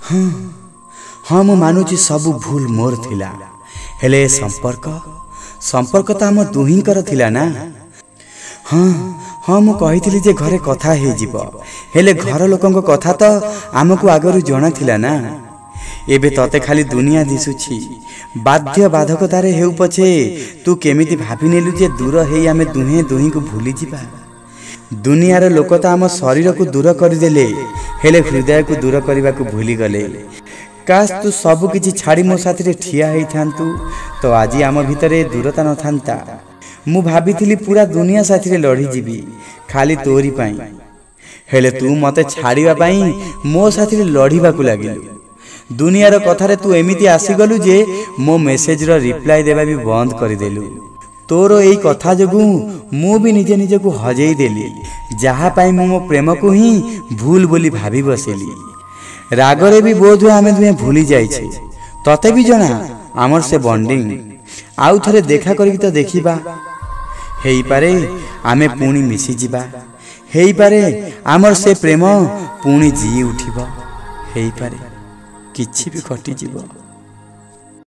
हाँ हाँ मु मानुची सब भूल मोर थिला हेले संपर्क तो आम दुहींकर थिला ना। हाँ हाँ मु कहिथिली जे घरे कथा हे जिवो हेले घर लोकंक कथा तो आमको आगरु जणा थिला ना। एबे तते खाली दुनिया दिसुछि बाध्य बाधकतारे हेउ पछे तू केमिति भाबी नेलु जे दूर हेई आमे दुहे दुही को भूली जिबा। दुनियार लोक तो आम शरीर को दूर करदेले हेले हृदय को दूर करने को भूली गले। काश तू सब किछि छाड़ी मो साथी ठिया हेई थांतु तो आज आम भितरे दूरता न थांता। मु भाबिथिली पूरा दुनिया साथी लड़ी जीवी खाली तोरी पाई हेले तू मते छाड़िबा पाई मो साथी लड़ीबा को लागिलु। दुनियार कथारे तू एमिति आसीगलु जे मो मेसेज रो रिप्लाई देबा भी बंद कर देलु। तोर एई कथा जगु मु भी निजे निजे को हजेई देली जहा पाई मो प्रेम को ही भूल बोली भाभी बसेली। रागरे भी बोध आमे दुहे भूली जाइछे तते भी जना आमर से बॉन्डिंग आउ थरे देखा करिक तो देखिबा हेई पारे आमे पुणी मिसी जिबा हेई पारे आमर से प्रेम पुणी जी उठिबो हेई पारे किछि भी कटि जीवो।